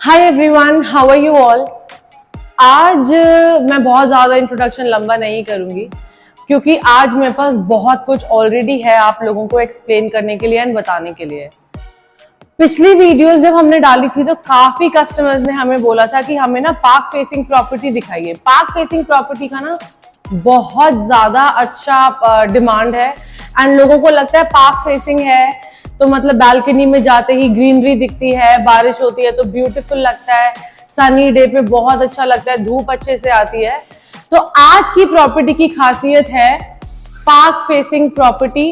Hi everyone, how are you all. आज मैं बहुत ज़्यादा इंट्रोडक्शन लंबा नहीं करूंगी क्योंकि आज मेरे पास बहुत कुछ ऑलरेडी है आप लोगों को एक्सप्लेन करने के लिए एंड बताने के लिए। पिछली वीडियोस जब हमने डाली थी तो काफ़ी कस्टमर्स ने हमें बोला था कि हमें ना पार्क फेसिंग प्रॉपर्टी दिखाइए। पार्क फेसिंग प्रॉपर्टी का ना बहुत ज़्यादा अच्छा डिमांड है एंड लोगों को लगता है पार्क फेसिंग है तो मतलब बालकनी में जाते ही ग्रीनरी दिखती है, बारिश होती है तो ब्यूटीफुल लगता है, सनी डे पे बहुत अच्छा लगता है, धूप अच्छे से आती है। तो आज की प्रॉपर्टी की खासियत है पार्क फेसिंग प्रॉपर्टी।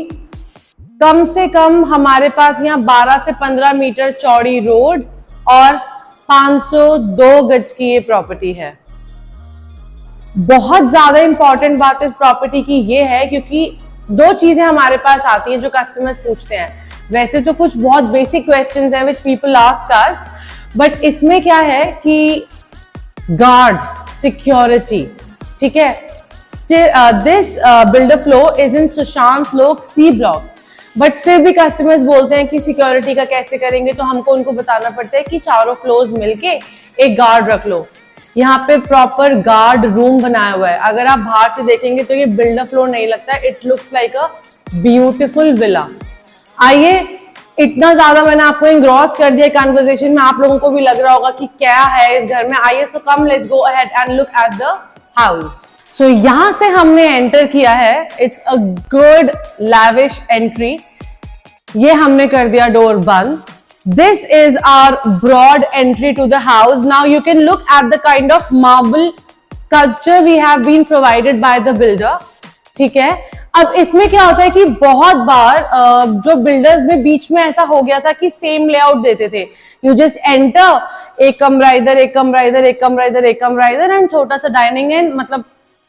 कम से कम हमारे पास यहाँ 12 से 15 मीटर चौड़ी रोड और 502 गज की ये प्रॉपर्टी है। बहुत ज्यादा इंपॉर्टेंट बात इस प्रॉपर्टी की ये है क्योंकि दो चीजें हमारे पास आती हैं जो कस्टमर्स पूछते हैं। वैसे तो कुछ बहुत बेसिक क्वेश्चंस हैं which people ask us, but इसमें क्या है कि गार्ड सिक्योरिटी, ठीक है। This builder flow is in Sushant लोक सी ब्लॉक, बट फिर भी कस्टमर्स बोलते हैं कि सिक्योरिटी का कैसे करेंगे, तो हमको उनको बताना पड़ता है कि चारों फ्लोर्स मिलके एक गार्ड रख लो। यहाँ पे प्रॉपर गार्ड रूम बनाया हुआ है। अगर आप बाहर से देखेंगे तो ये बिल्डर फ्लोर नहीं लगता, it looks like a beautiful villa. आइए, इतना ज्यादा मैंने आपको इंग्रॉस कर दिया कन्वर्सेशन में, आप लोगों को भी लग रहा होगा कि क्या है इस घर में। आइए, so come let's go ahead and look at the house. So यहां से हमने एंटर किया है, it's a good lavish entry. ये हमने कर दिया डोर बंद। This is our broad entry to the house. Now you can look at the kind of marble sculpture we have been provided by the builder. ठीक है, अब इसमें क्या होता है कि बहुत बार जो बिल्डर्स में बीच में ऐसा हो गया था कि सेम लेआउट देते थे। यू जस्ट एंटर, एक कमरा इधर, एक कमरा इधर, एक कमरा इधर, एक कमरा इधर एंड छोटा सा डाइनिंग एंड मतलब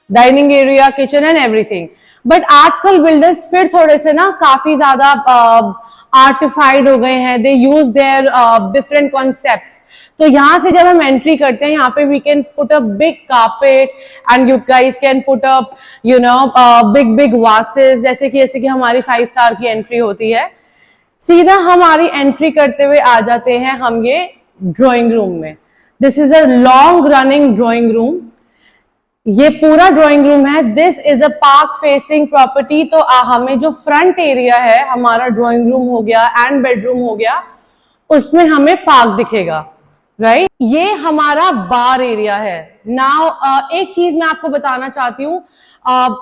dining area, kitchen and everything. But आजकल बिल्डर्स फिर थोड़े से ना काफी ज्यादा आर्टिफाइड हो गए हैं। दे यूज देयर डिफरेंट कॉन्सेप्ट्स। तो यहाँ से जब हम एंट्री करते हैं, यहाँ पे we can put a big carpet and you guys can put up you know big big vases, जैसे कि हमारी 5 स्टार की एंट्री होती है। सीधा हमारी एंट्री करते हुए आ जाते हैं हम ये ड्राइंग रूम में। This is a long running drawing room. ये पूरा ड्राइंग रूम है। This is a park facing property. तो हमें जो फ्रंट एरिया है, हमारा ड्राइंग रूम हो गया एंड बेडरूम हो गया, उसमें हमें पार्क दिखेगा, राइट। ये हमारा बार एरिया है। नाउ एक चीज मैं आपको बताना चाहती हूँ,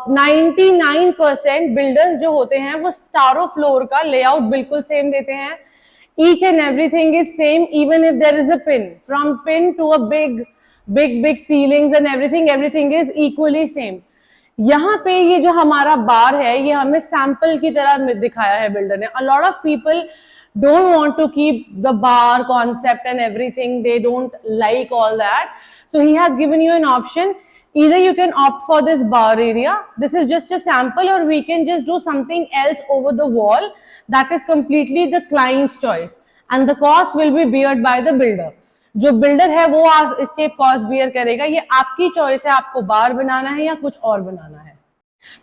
99% बिल्डर्स जो होते हैं वो चारों फ्लोर का लेआउट बिल्कुल सेम देते हैं। Each and everything is same, even if there is a pin, from pin to a big ceilings and everything is equally same. यहाँ पे ये जो हमारा बार है, ये हमें सैंपल की तरह दिखाया है बिल्डर ने। A lot of people don't want to keep the bar concept and everything. They don't like all that. So he has given you an option. Either you can opt for this bar area. This is just a sample, or we can just do something else over the wall. That is completely the client's choice. And the cost will be beared by the builder. जो builder है वो इसके cost bear करेगा। ये आपकी choice है, आपको बार बनाना है या कुछ और बनाना है।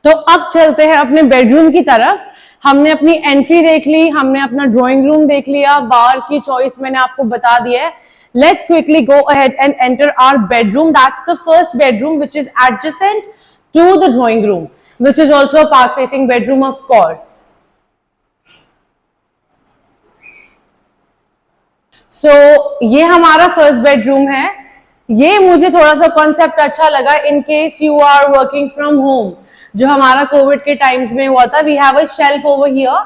तो अब चलते हैं अपने बेडरूम की तरफ। हमने अपनी एंट्री देख ली, हमने अपना ड्राइंग रूम देख लिया, बार की चॉइस मैंने आपको बता दिया है। Let's quickly go ahead and enter our bedroom. That's the first bedroom which is adjacent to the drawing room, which is also a park facing bedroom of course. So ये हमारा फर्स्ट बेडरूम है। ये मुझे थोड़ा सा concept अच्छा लगा in case you are working from home, जो हमारा कोविड के टाइम्स में हुआ था। We have a shelf over here,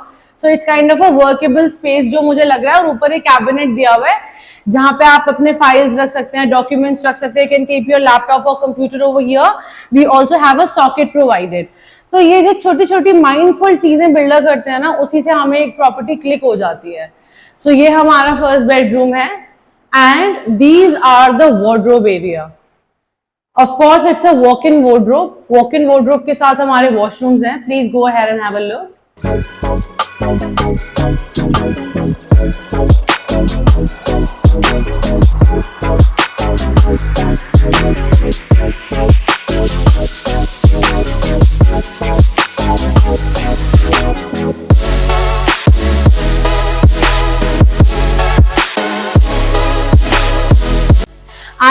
so it's kind of a workable space जो मुझे लग रहा है। और ऊपर एक कैबिनेट दिया हुआ है जहां पे आप अपने फाइल्स रख सकते हैं, डॉक्यूमेंट्स रख सकते हैं। कैन कीप योर लैपटॉप और computer over here. We also have a socket provided. तो ये जो छोटी छोटी माइंडफुल चीजें बिल्डर करते हैं ना, उसी से हमें एक प्रॉपर्टी क्लिक हो जाती है। So ये हमारा फर्स्ट बेडरूम है and these are the wardrobe area. Of course it's a walk-in wardrobe. Walk-in wardrobe के साथ हमारे washrooms हैं. Please go ahead and have a look.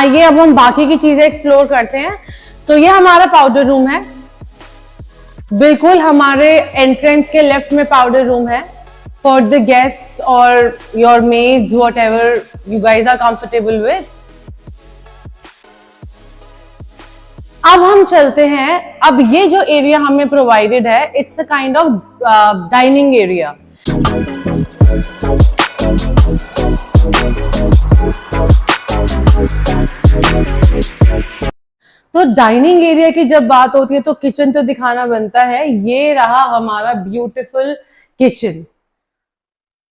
आइए अब हम बाकी की चीजें एक्सप्लोर करते हैं। सो ये हमारा पाउडर रूम है, बिल्कुल हमारे एंट्रेंस के लेफ्ट में पाउडर रूम है फॉर द गेस्ट्स और your maids, whatever you guys are comfortable with. अब हम चलते हैं, अब ये जो एरिया हमें प्रोवाइडेड है, it's a kind of dining area. तो डाइनिंग एरिया की जब बात होती है तो किचन तो दिखाना बनता है। ये रहा हमारा beautiful kitchen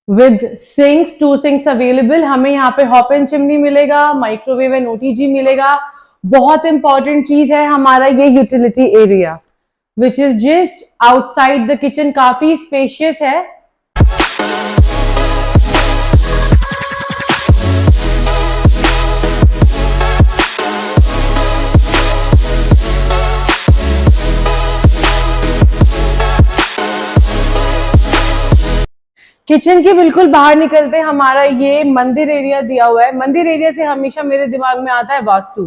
with sinks, 2 sinks available. हमें यहाँ पे हॉप एंड चिमनी मिलेगा, माइक्रोवेव एंड ओटीजी मिलेगा। बहुत इंपॉर्टेंट चीज है हमारा ये utility area which is just outside the kitchen, काफी स्पेशियस है। किचन के बिल्कुल बाहर निकलते हमारा ये मंदिर एरिया दिया हुआ है। मंदिर एरिया से हमेशा मेरे दिमाग में आता है वास्तु,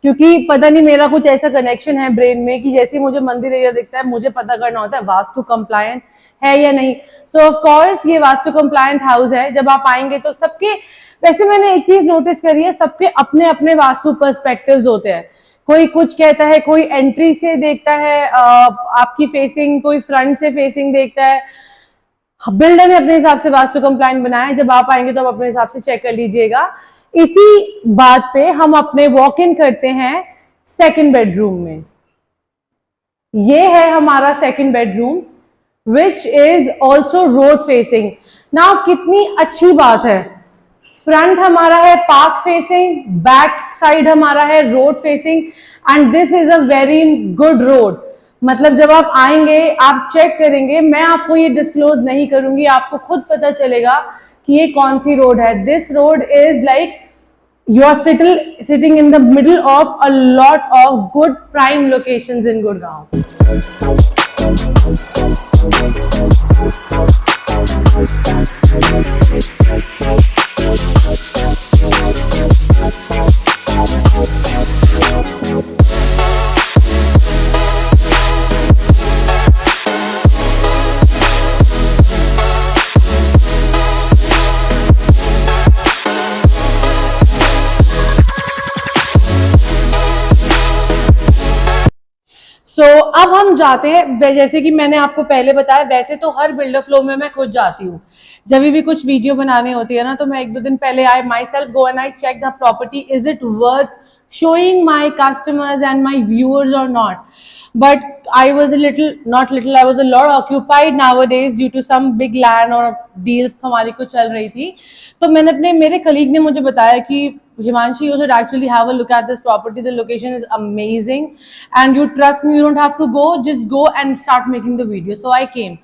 क्योंकि पता नहीं मेरा कुछ ऐसा कनेक्शन है ब्रेन में कि जैसे ही मुझे मंदिर एरिया दिखता है मुझे पता करना होता है वास्तु कंप्लायंट है या नहीं। सो ऑफ कोर्स ये वास्तु कंप्लायंट हाउस है। जब आप आएंगे तो सबके, वैसे मैंने एक चीज नोटिस करी है, सबके अपने अपने वास्तु पर्सपेक्टिव्स होते हैं। कोई कुछ कहता है, कोई एंट्री से देखता है आपकी फेसिंग, कोई फ्रंट से फेसिंग देखता है। बिल्डर ने अपने हिसाब से वास्तु कंप्लायंट बनाया है। जब आप आएंगे तो आप अपने हिसाब से चेक कर लीजिएगा। इसी बात पे हम अपने वॉक इन करते हैं सेकंड बेडरूम में। ये है हमारा second bedroom which is also road facing. Now कितनी अच्छी बात है, फ्रंट हमारा है पार्क फेसिंग, बैक साइड हमारा है road facing and this is a very good road. मतलब जब आप आएंगे आप चेक करेंगे, मैं आपको ये डिस्क्लोज नहीं करूंगी, आपको खुद पता चलेगा कि ये कौन सी रोड है। This road is like you are sitting in the middle of a lot of good prime locations in Gurgaon. अब हम जाते हैं, जैसे कि मैंने आपको पहले बताया, वैसे तो हर बिल्डर फ्लो में मैं खुद जाती हूँ। जब भी कुछ वीडियो बनानी होती है ना, तो मैं 1-2 दिन पहले I myself go and I check the property, is it worth showing my customers and my viewers or not. But I was I was a lot occupied nowadays due to some big land or deals हमारी कुछ चल रही थी। तो मैंने मेरे colleague ने मुझे बताया कि Himanshi, you should actually have a look at this property. The location is amazing and you trust me, you don't have to go, just go and start making the video. So I came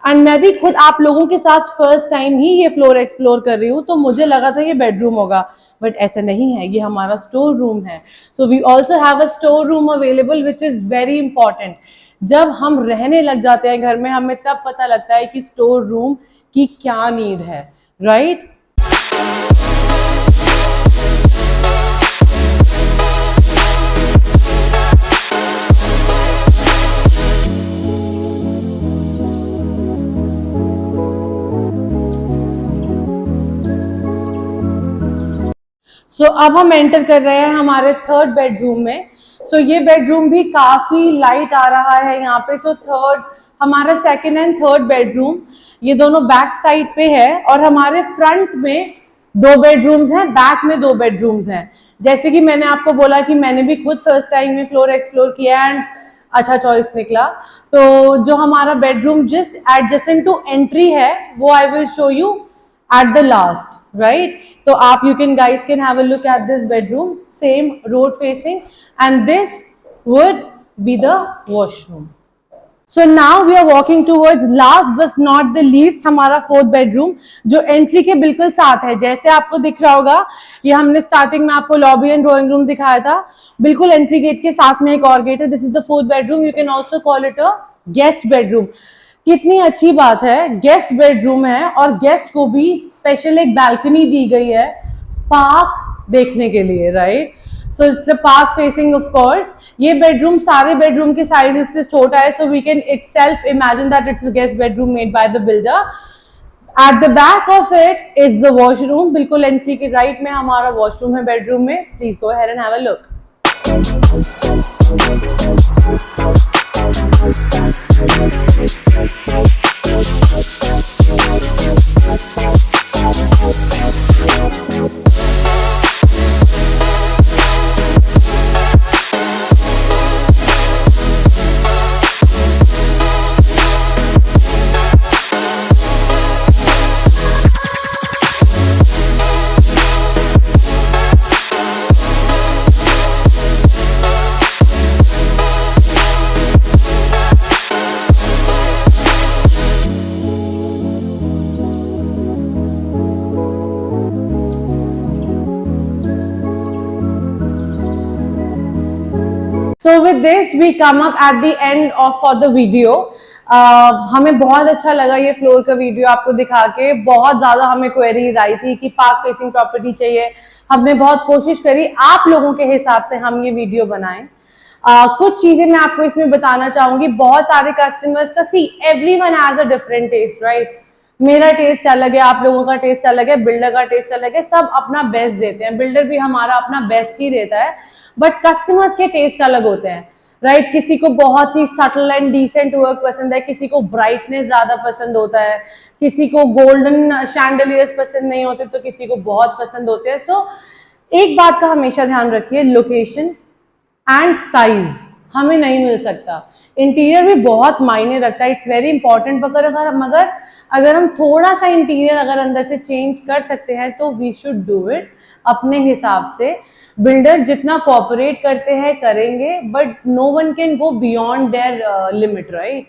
and मैं भी खुद आप लोगों के साथ first time ही ये floor explore कर रही हूँ। तो मुझे लगा था ये बेडरूम होगा, बट ऐसा नहीं है, ये हमारा स्टोर रूम है। So we also have a store room available which is very important. जब हम रहने लग जाते हैं घर में, हमें तब पता लगता है कि स्टोर रूम की क्या नीड है, राइट? सो अब हम एंटर कर रहे हैं हमारे थर्ड बेडरूम में। सो ये बेडरूम भी काफी लाइट आ रहा है यहाँ पे। सो थर्ड हमारा सेकंड एंड थर्ड बेडरूम ये दोनों बैक साइड पे है और हमारे फ्रंट में 2 बेडरूम्स हैं, बैक में 2 बेडरूम्स हैं। जैसे कि मैंने आपको बोला कि मैंने भी खुद फर्स्ट टाइम में फ्लोर एक्सप्लोर किया एंड अच्छा चॉइस निकला। तो जो हमारा bedroom just adjacent to entry है वो I will show you at the last, right? So you guys can have a look at this bedroom, same road facing, and this would be the washroom. So now we are walking towards last but not the least हमारा 4th bedroom जो entry के बिल्कुल साथ है। जैसे आपको दिख रहा होगा, ये हमने स्टार्टिंग में आपको लॉबी एंड ड्राइंग रूम दिखाया था, बिल्कुल एंट्री गेट के साथ में एक और गेट है। This is the 4th bedroom, you can also call it a guest bedroom। कितनी अच्छी बात है, गेस्ट बेडरूम है और गेस्ट को भी स्पेशल एक बालकनी दी गई है पार्क देखने के लिए, right? So it's the park facing of course. ये बेडरूम सारे बेडरूम के साइज से छोटा है, so we can itself imagine that it's a guest bedroom made by the builder. At the back of it is the washroom, बिल्कुल entry के right में हमारा वॉशरूम है बेडरूम में। Please go ahead and have a look. So with this we come up at the end of for the video. हमें बहुत अच्छा लगा ये फ्लोर का वीडियो आपको दिखा के। बहुत ज्यादा हमें क्वेरीज आई थी कि पार्क फेसिंग प्रॉपर्टी चाहिए, हमने बहुत कोशिश करी आप लोगों के हिसाब से हम ये वीडियो बनाएं। कुछ चीजें मैं आपको इसमें बताना चाहूंगी। बहुत सारे कस्टमर्स का see everyone has a different taste, right. मेरा टेस्ट अलग है, आप लोगों का टेस्ट अलग है, बिल्डर का टेस्ट अलग है, सब अपना बेस्ट देते हैं। बिल्डर भी हमारा अपना बेस्ट ही देता है, बट कस्टमर्स के टेस्ट अलग होते हैं, राइट। किसी को बहुत ही सटल एंड डिसेंट वर्क पसंद है, किसी को ब्राइटनेस ज्यादा पसंद होता है, किसी को गोल्डन शैंडलियर्स पसंद नहीं होते, तो किसी को बहुत पसंद होते हैं। सो एक बात का हमेशा ध्यान रखिए, लोकेशन एंड साइज हमें नहीं मिल सकता। इंटीरियर भी बहुत मायने रखता है, इट्स वेरी इंपॉर्टेंट। मगर अगर हम थोड़ा सा इंटीरियर अगर अंदर से चेंज कर सकते हैं तो वी शुड डू इट अपने हिसाब से। बिल्डर जितना कोऑपरेट करते हैं करेंगे, but no one can go beyond their limit, right.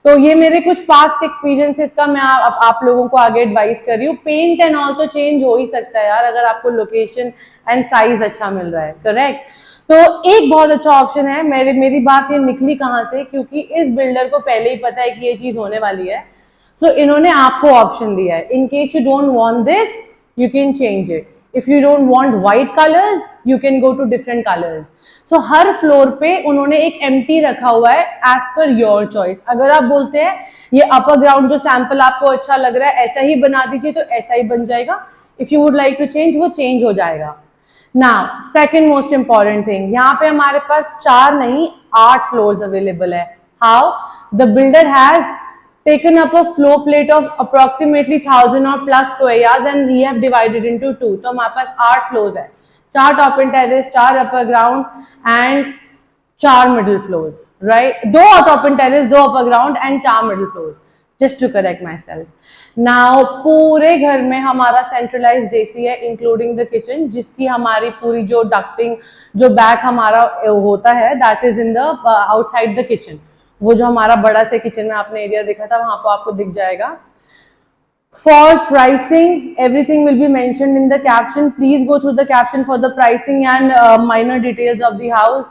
तो ये मेरे कुछ पास्ट एक्सपीरियंसेस का मैं आप लोगों को आगे एडवाइस कर रही हूँ। पेंट एंड ऑल तो चेंज हो ही सकता है यार, अगर आपको लोकेशन एंड साइज अच्छा मिल रहा है, करेक्ट। तो एक बहुत अच्छा ऑप्शन है। मेरी बात ये निकली कहाँ से, क्योंकि इस बिल्डर को पहले ही पता है कि ये चीज होने वाली है, सो इन्होंने आपको ऑप्शन दिया है। In case you don't want this you can change it, if you don't want white colours you can go to different colours. So हर फ्लोर पे उन्होंने एक एम्प्टी रखा हुआ है एज पर योर चॉइस। अगर आप बोलते हैं ये अपर ग्राउंड जो सैंपल आपको अच्छा लग रहा है ऐसा ही बना दीजिए, तो ऐसा ही बन जाएगा। If you would like to change, वो चेंज हो जाएगा। Now second most important thing, यहाँ पे हमारे पास 4 नहीं 8 फ्लोर्स अवेलेबल है। How the builder has taken up a floor plate of approximately 1000 or plus square yards and we have divided into 2. तो हमारे पास 8 floors है, 4 top and terrace, 4 upper ground and 4 middle floors, right? 2 top and terrace, 2 upper ground and 4 middle floors, just to correct myself. Now पूरे घर में हमारा centralized AC है including the kitchen, जिसकी हमारी पूरी जो ducting जो back हमारा होता है that is in the outside the kitchen. वो जो हमारा बड़ा से किचन में आपने एरिया देखा था वहां पर आपको दिख जाएगा। For pricing everything will be mentioned in the caption, please go through the caption for the pricing and minor details of the house.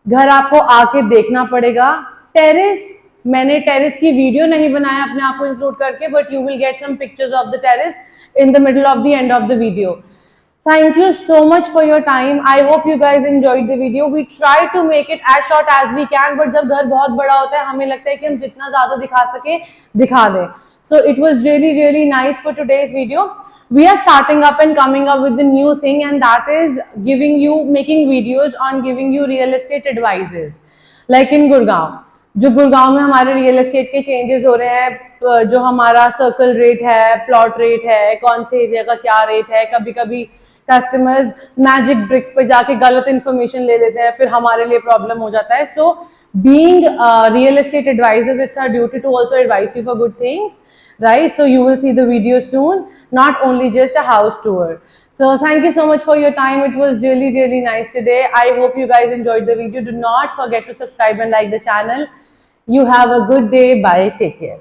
घर आपको आके देखना पड़ेगा। टेरेस, मैंने टेरेस की वीडियो नहीं बनाया अपने आप को इंक्लूड करके, but you will get some pictures of the terrace in the middle of the end of the video. Thank you so much for your time. I hope you guys enjoyed the video. We try to make it as short as we can, but जब घर बहुत बड़ा होता है हमें लगता है कि हम जितना ज़्यादा दिखा सके दिखा दें. So it was really nice for today's video. We are starting up and coming up with the new thing, and that is making videos on giving you real estate advices. Like in Gurgaon, जो गुड़गांव में हमारे real estate के changes हो रहे हैं, जो हमारा circle rate है, प्लॉट रेट है, कौन से एरिया का क्या रेट है. कभी कभी कस्टमर्स मैजिक ब्रिक्स पे जाके गलत इन्फॉर्मेशन ले लेते हैं, फिर हमारे लिए प्रॉब्लम हो जाता है. So being real estate advisors, it's our duty to also advice you for good things, right? So you will see the video soon, not only just a house tour. So thank you so much for your time. It was really nice today. I hope you guys enjoyed the video. Do not forget to subscribe and like the channel. You have a good day. Bye. Take care.